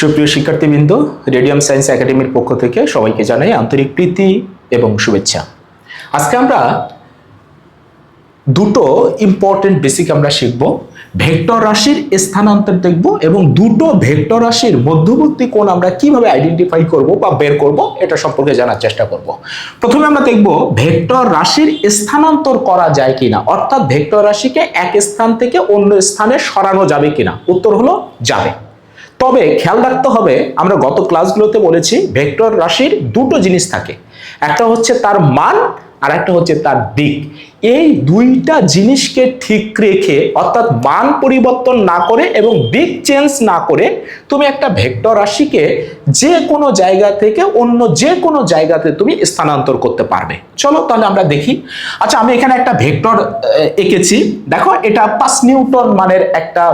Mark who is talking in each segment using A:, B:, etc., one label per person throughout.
A: সুপ্রিয় শিক্ষার্থীবৃন্দ, radium science একাডেমির পক্ষ থেকে সবাইকে জানাই আন্তরিক প্রীতি এবং শুভেচ্ছা। আজকে আমরা দুটো ইম্পর্টেন্ট বেসিক আমরা শিখব। ভেক্টর রাশির স্থানান্তর দেখব এবং দুটো ভেক্টর রাশির মধ্যবর্তী কোণ আমরা কিভাবে আইডেন্টিফাই করব বা বের করব এটা সম্পর্কে জানার চেষ্টা করব। প্রথমে আমরা দেখব ভেক্টর রাশির স্থানান্তর করা যায় কিনা, অর্থাৎ ভেক্টর রাশিকে এক স্থান থেকে অন্য স্থানে সরানো যাবে কিনা। উত্তর হলো যাবে। তবে খেয়াল রাখতে হবে, আমরা গত ক্লাসগুলোতে বলেছি ভেক্টর রাশির দুটো জিনিস থাকে, একটা হচ্ছে তার মান আর একটা হচ্ছে তার দিক। এই দুইটা জিনিসকে ঠিক রেখে, অর্থাৎ মান পরিবর্তন না করে এবং দিক চেঞ্জ না করে তুমি একটা ভেক্টর রাশিকে যে কোনো জায়গা থেকে অন্য যে কোনো জায়গাতে তুমি স্থানান্তর করতে পারবে। চলো তাহলে আমরা দেখি। আচ্ছা, আমি এখানে একটা ভেক্টর এঁকেছি, দেখো এটা 5 নিউটন মানের একটা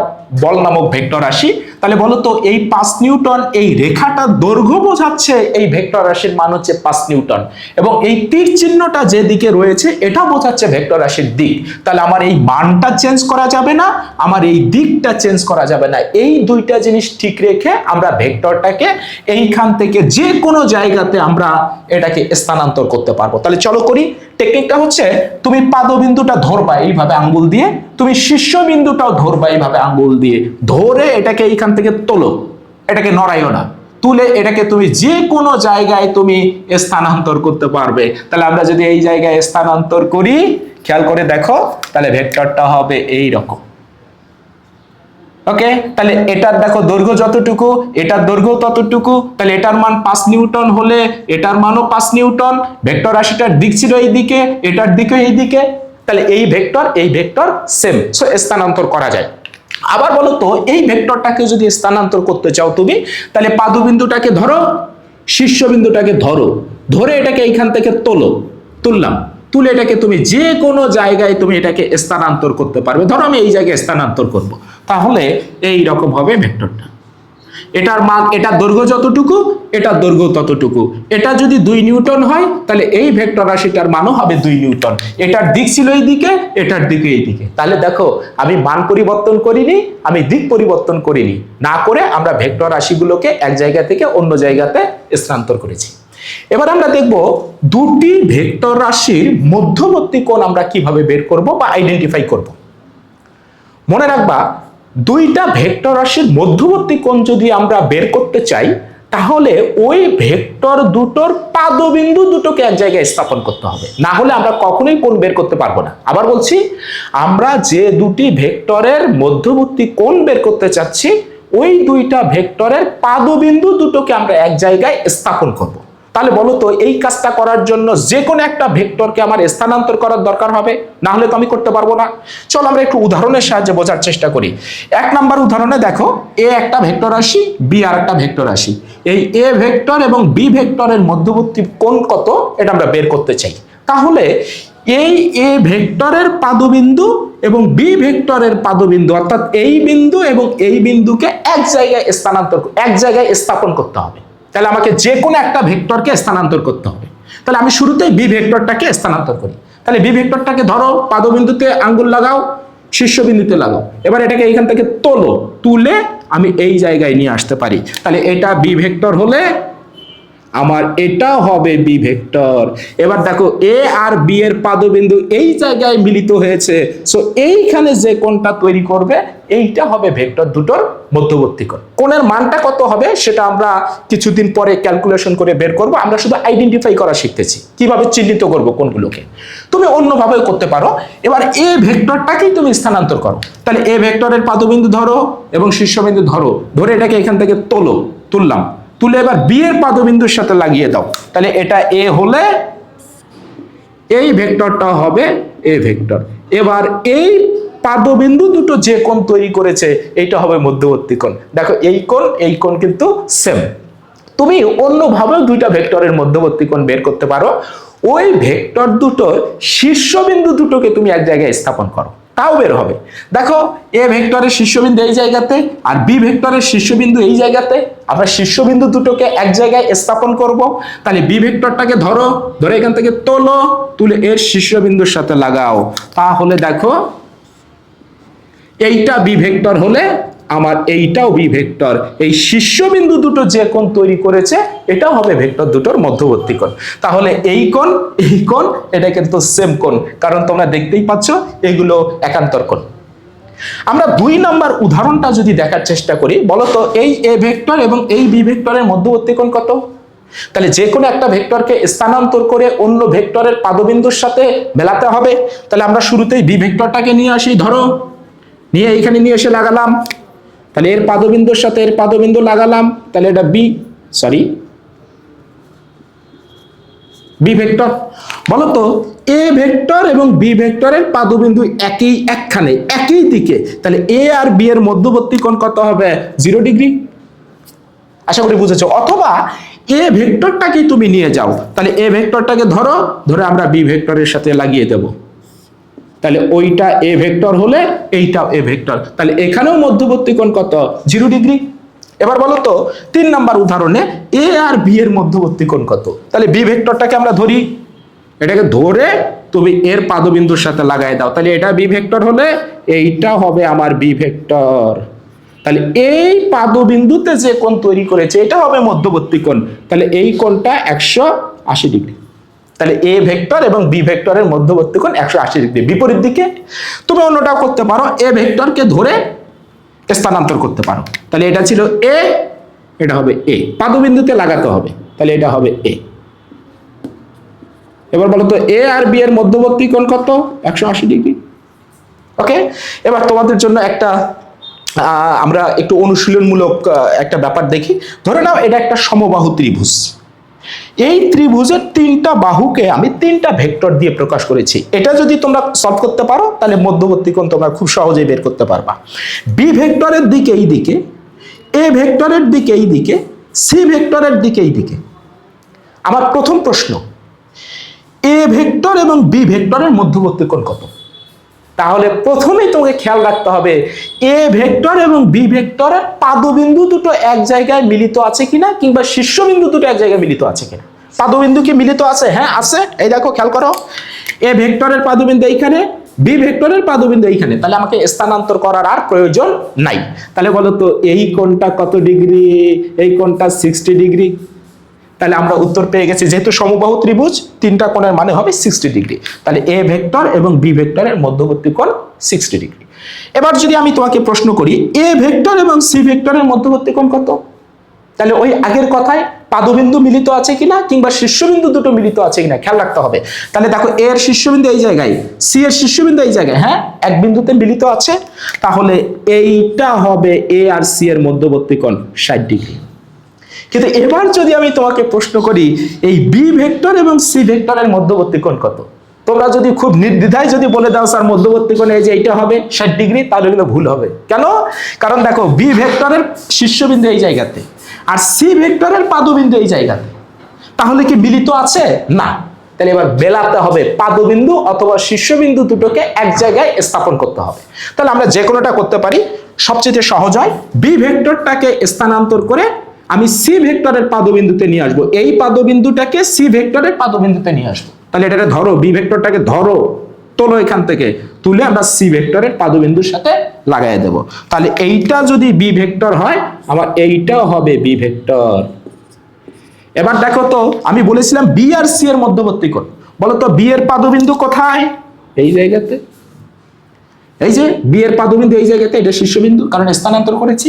A: বল নামক ভেক্টর রাশি। তাহলে বলো তো এই 5 নিউটন, এই রেখাটা দৈর্ঘ্য বোঝাচ্ছে এই ভেক্টর রাশির মান হচ্ছে 5 নিউটন এবং এই তীর চিহ্নটা যে দিকে রয়েছে এটা বোঝাচ্ছে ভেক্টর রাশির দিক। তাহলে আমার এই মানটা চেঞ্জ করা যাবে না, আমার এই দিকটা চেঞ্জ করা যাবে না। এই দুইটা জিনিস ঠিক রেখে আমরা ভেক্টরটাকে এইখান থেকে যে কোনো জায়গাতে আমরা এটাকে স্থানান্তর করতে পারবো। তাহলে চলো করি। টেকনিকটা হচ্ছে, তুমি পাদবিন্দুটা ধরবা এইভাবে আঙ্গুল দিয়ে, তুমি শীর্ষবিন্দুটাও ধরবা এইভাবে আঙ্গুল দিয়ে, ধরে এটাকে এইখান থেকে তোলো, এটাকে নড়াইও না, তুলে এটাকে তুমি যে কোনো জায়গায় তুমি স্থানান্তর করতে পারবে। তাহলে আমরা যদি এই জায়গায় স্থানান্তর করি, খেয়াল করে দেখো, তাহলে ভেক্টরটা হবে এই রকম। ওকে, তাহলে এটার দেখো দৈর্ঘ্য যতটুকু, এটার দৈর্ঘ্য ততটুকু, তাহলে এটার মান 5 নিউটন হলে এটার মানও 5 নিউটন। ভেক্টর রাশিটার দিক ছিল এই দিকে, এটার দিকে এই দিকে, তাহলে এই ভেক্টর সেম, সো স্থানান্তর করা যায়। আবার বলো তো, এই ভেক্টরটাকে যদি স্থানান্তর করতে চাও তুমি, তাহলে পাদবিন্দুটাকে ধরো, শীর্ষবিন্দুটাকে ধরো, ধরে এটাকে এইখান থেকে তোলো, তুললাম, তুলে এটাকে তুমি যে কোনো জায়গায় তুমি এটাকে স্থানান্তর করতে পারবে। ধরো আমি এই জায়গায় স্থানান্তর করব, তাহলে এই রকম হবে ভেক্টরটা। এটার মান, এটার দৈর্ঘ্য যতটুকু, এটার দৈর্ঘ্য ততটুকু। এটা যদি 2 নিউটন হয়, তাহলে এই ভেক্টর রাশিটার মানও হবে 2 নিউটন। এটার দিক ছিল এই দিকে, এটার দিকে এই দিকে। তাহলে দেখো, আমি মান পরিবর্তন করিনি, আমি দিক পরিবর্তন করিনি, না করে আমরা ভেক্টর রাশিগুলোকে এক জায়গা থেকে অন্য জায়গাতে স্থানান্তর করেছি। এবার আমরা দেখব দুটি ভেক্টর রাশির মধ্যবর্তী কোণ আমরা কিভাবে বের করব বা আইডেন্টিফাই করব। মনে রাখবা, দুইটা ভেক্টর রাশির মধ্যবর্তী কোণ যদি আমরা বের করতে চাই, তাহলে ওই ভেক্টর দুটোর পাদবিন্দু দুটোকে এক জায়গায় স্থাপন করতে হবে, না হলে আমরা কখনোই কোণ বের করতে পারবো না। আবার বলছি, আমরা যে দুটি ভেক্টরের মধ্যবর্তী কোণ বের করতে চাচ্ছি, ওই দুইটা ভেক্টরের পাদবিন্দু দুটোকে আমরা এক জায়গায় স্থাপন করব। তাহলে বলো তো, এই কাজটা করার জন্য যে কোনো একটা ভেক্টরকে আমার স্থানান্তর করার দরকার হবে, না হলে তো আমি করতে পারবো না। চলো আমরা একটু উদাহরণের সাহায্যে বোঝার চেষ্টা করি। 1 নম্বর উদাহরণে দেখো, এ একটা ভেক্টর রাশি, বি আর একটা ভেক্টর রাশি। এই এ ভেক্টর এবং বি ভেক্টরের মধ্যবর্তী কোণ কত, এটা আমরা বের করতে চাই। তাহলে এই এ ভেক্টরের পাদবিন্দু এবং বি ভেক্টরের পাদবিন্দু, অর্থাৎ এই বিন্দু এবং এই বিন্দুকে এক জায়গায় স্থাপন করতে হবে। তাহলে আমাকে যে কোনো একটা ভেক্টরকে স্থানান্তর করতে হবে। তাহলে আমি শুরুতেই বি ভেক্টরটাকে স্থানান্তর করি। তাহলে বি ভেক্টরটাকে ধরো, পাদবিন্দুতে আঙ্গুল লাগাও, শীর্ষবিন্দুতে লাগাও, এবার এটাকে এইখান থেকে তোলো, তুলে আমি এই জায়গায় নিয়ে আসতে পারি। তাহলে এটা বি ভেক্টর হলে আমার এটা হবে বি ভেক্টর। এবার দেখো, এ আর বি এর পাদবিন্দু এই জায়গায় মিলিত হয়েছে, সো এইখানে যে কোণটা তৈরি করবে এইটা হবে ভেক্টর দুটোর মধ্যবর্তী কোণ। কোণের মানটা কত হবে সেটা আমরা কিছুদিন পরে ক্যালকুলেশন করে বের করব। আমরা শুধু আইডেন্টিফাই করা শিখতেছি, কিভাবে চিহ্নিত করব কোণগুলোকে। তুমি অন্যভাবেও করতে পারো। এবার এ ভেক্টরটাকেই তুমি স্থানান্তর করো। তাহলে এ ভেক্টরের পাদবিন্দু ধরো এবং শীর্ষবিন্দু ধরো, ধরে এটাকে এখান থেকে তোলো, তুললাম, তুলে এবার বি এর পাদবিন্দুর সাথে লাগিয়ে দাও। তাহলে এটা এ হলে এই ভেক্টরটা হবে এ ভেক্টর। এবার এই পাদবিন্দু দুটো যে কোণ তৈরি করেছে এটা হবে মধ্যবর্তী কোণ। দেখো, এই কোণ কিন্তু সেম। তুমি অন্যভাবেও দুইটা ভেক্টরের মধ্যবর্তী কোণ বের করতে পারো। ওই ভেক্টর দুটোর শীর্ষবিন্দু দুটোকে তুমি এক জায়গায় স্থাপন করো, তাও বের হবে। দেখো, এ ভেক্টরের শীর্ষবিন্দু এই জায়গাতে আর বি ভেক্টরের শীর্ষবিন্দু এই জায়গাতে, আমরা শীর্ষবিন্দু দুটোকে এক জায়গায় স্থাপন করব। তাহলে বি ভেক্টরটাকে ধরো, ধরে এখান থেকে তোলো, তুলে এর শীর্ষবিন্দুর সাথে লাগাও। তাহলে দেখো, এইটা বি ভেক্টর হলে আমার এইটাও বি ভেক্টর। এই শীর্ষবিন্দু দুটো যে কোণ তৈরি করেছে এটাও হবে ভেক্টর দুটোর মধ্যবর্তী কোণ। তাহলে এই কোণ এটা কিন্তু সেম কোণ, কারণ তোমরা দেখতেই পাচ্ছ এগুলো একান্তর কোণ। আমরা 2 নম্বর উদাহরণটা যদি দেখার চেষ্টা করি, বলতো এই এ ভেক্টর এবং এই বি ভেক্টরের মধ্যবর্তী কোণ কত? তাহলে যে কোনো একটা ভেক্টরকে স্থানান্তর করে অন্য ভেক্টরের পাদবিন্দুর সাথে মেলাতে হবে। তাহলে আমরা শুরুতেই বি ভেক্টরটাকে নিয়ে আসি, ধরো নিয়ে এইখানে নিয়ে এসে লাগালাম, তাহলে এর পাদবিন্দুর সাথে এর পাদবিন্দু লাগালাম, তাহলে এটা বি ভেক্টর। বলতো এ ভেক্টর এবং বি ভেক্টরের পাদবিন্দু একই দিকে, তাহলে এ আর বি এর মধ্যবর্তী কোণ কত হবে? 0 ডিগ্রি। আশা করি বুঝেছো। অথবা এ ভেক্টরটাকে তুমি নিয়ে যাও, তাহলে এ ভেক্টরটাকে ধরে আমরা বি ভেক্টরের সাথে লাগিয়ে দেব, তাহলে ওইটা এ ভেক্টর হলে এইটাও এ ভেক্টর, তাহলে এখানেও মধ্যবর্তী কোণ কত? 0 ডিগ্রি। এবার বলো তো 3 নম্বর উদাহরণে এ আর বি এর মধ্যবর্তী কোণ কত? তাহলে বি ভেক্টরটাকে আমরা ধরি, এটাকে ধরে তুমি এর পাদবিন্দুর সাথে লাগাই দাও, তাহলে এটা বি ভেক্টর হলে এইটা হবে আমার বি ভেক্টর। তাহলে এই পাদবিন্দুতে যে কোণ তৈরি করেছে এটা হবে মধ্যবর্তী কোণ, তাহলে এই কোণটা 180 ডিগ্রি। তাহলে এ ভেক্টর এবং বি ভেক্টরের মধ্যবর্তী কোণ 180 ডিগ্রি। বিপরীত দিকে তুমি অন্যটাও করতে পারো, এ ভেক্টরকে ধরে স্থানান্তর করতে পারো, তাহলে এটা ছিল এ, এটা হবে এ, পাদবিন্দুতে লাগাতে হবে, তাহলে এটা হবে এ। এবার বলো তো এ আর বি এর মধ্যবর্তী কোণ কত? 180 ডিগ্রি। ওকে, এবার তোমাদের জন্য একটা আমরা একটু অনুশীলনমূলক একটা ব্যাপার দেখি। ধরে নাও এটা একটা সমবাহু ত্রিভুজ, এই ত্রিভুজের 3টা বাহুকে আমি 3টা ভেক্টর দিয়ে প্রকাশ করেছি। এটা যদি তোমরা সলভ করতে পারো তাহলে মধ্যবর্তী কোণ তোমরা খুব সহজেই বের করতে পারবা। বি ভেক্টরের দিকে এই দিকে, এ ভেক্টরের দিকে এই দিকে, সি ভেক্টরের দিকে এই দিকে। আমার প্রথম প্রশ্ন, এ ভেক্টর এবং বি ভেক্টরের মধ্যবর্তী কোণ কত? তাহলে প্রথমেই তোমাকে খেয়াল রাখতে হবে এ ভেক্টর এবং বি ভেক্টরের পাদবিন্দু দুটো এক জায়গায় মিলিত আছে কিনা, কিংবা শীর্ষবিন্দু দুটো এক জায়গায় মিলিত আছে কিনা। পাদবিন্দু কি মিলিত আছে? হ্যাঁ আছে, এই দেখো খেয়াল করো, এ ভেক্টরের পাদবিন্দু এইখানে, বি ভেক্টরের পাদবিন্দু এইখানে, তাহলে আমাকে স্থানান্তর করার আর প্রয়োজন নাই। তাহলে বলো তো এই কোণটা কত ডিগ্রি? এই কোণটা 60 ডিগ্রি। তাহলে আমরা উত্তর পেয়ে গেছি, যেহেতু সমবাহু ত্রিভুজ 3টা কোণের মানে হবে 60 ডিগ্রি, তাহলে এ ভেক্টর এবং বি ভেক্টরের মধ্যবর্তী কোণ 60 ডিগ্রি। এবার যদি আমি তোমাকে প্রশ্ন করি এ ভেক্টর এবং সি ভেক্টরের মধ্যবর্তী কোণ কত? তাহলে ওই আগের কথায় পাদবিন্দু মিলিত আছে কিনা, কিংবা শীর্ষবিন্দু দুটো মিলিত আছে কিনা খেয়াল রাখতে হবে। তাহলে দেখো এর শীর্ষবিন্দু এই জায়গায়, সি এর শীর্ষবিন্দু এই জায়গায়, হ্যাঁ এক বিন্দুতে মিলিত আছে, তাহলে এইটা হবে এ আর সি এর মধ্যবর্তী কোণ 60 ডিগ্রি। কিন্তু এবার যদি আমি তোমাকে প্রশ্ন করি এই বি ভেক্টর এবং সি ভেক্টরের মধ্যবর্তী কোণ কত? তোমরা যদি খুব নির্দ্বিধায় যদি বলে দাও স্যার মধ্যবর্তী কোণ এই যে এইটা হবে 60 ডিগ্রি, তাহলে কিন্তু ভুল হবে। কেন? কারণ দেখো বি ভেক্টরের শীর্ষবিন্দু এই জায়গাতে আর সি ভেক্টরের পাদবিন্দু এই জায়গাতে, তাহলে কি মিলিত আছে? না। তাহলে এবার মেলাতে হবে, পাদবিন্দু অথবা শীর্ষবিন্দু দুটোকে এক জায়গায় স্থাপন করতে হবে। তাহলে আমরা যে কোনোটা করতে পারি, সবচেয়ে সহজ হয় বি ভেক্টরটাকে স্থানান্তর করে আমি সি ভেক্টরের পাদবিন্দুতে নিয়ে আসবো, এই পাদবিন্দুটাকে সি ভেক্টরের পাদবিন্দুতে নিয়ে আসবো। তাহলে এটাকে ধরো, বি ভেক্টরটাকে ধরো, তোলো এখান থেকে, তুলে আমরা সি ভেক্টরের পাদবিন্দুর সাথে লাগাই দেব। তাহলে এইটা যদি বি ভেক্টর হয়, আমার এইটাও হবে বি ভেক্টর। এবার দেখো তো আমি বলেছিলাম বি আর সি এর মধ্যবর্তী কোণ, বলো তো বি এর পাদবিন্দু কোথায়? এই জায়গাতে, এই যে বি এর পাদবিন্দু এই জায়গাতে, এটা শীর্ষবিন্দু কারণ স্থানান্তর করেছি।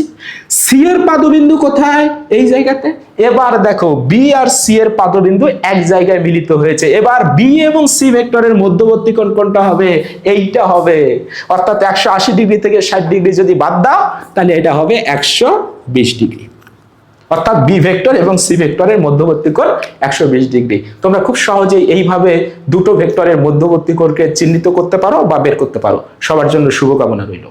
A: সি এর পাদবিন্দু কোথায়? এই জায়গাতে। এবার দেখো বি আর সি এর পাদবিন্দু এক জায়গায় মিলিত হয়েছে, এবার বি এবং সি ভেক্টরের মধ্যবর্তী কোণ কোনটা হবে? এইটা হবে। অর্থাৎ 180 ডিগ্রি থেকে 60 ডিগ্রি যদি বাদ দাও তাহলে এটা হবে 120 ডিগ্রি। অর্থাৎ বি ভেক্টর এবং সি ভেক্টরের মধ্যবর্তী কোণ 120 ডিগ্রি। তোমরা খুব সহজেই এইভাবে দুটো ভেক্টরের মধ্যবর্তী কোণকে চিহ্নিত করতে পারো বা বের করতে পারো। সবার জন্য শুভকামনা রইল।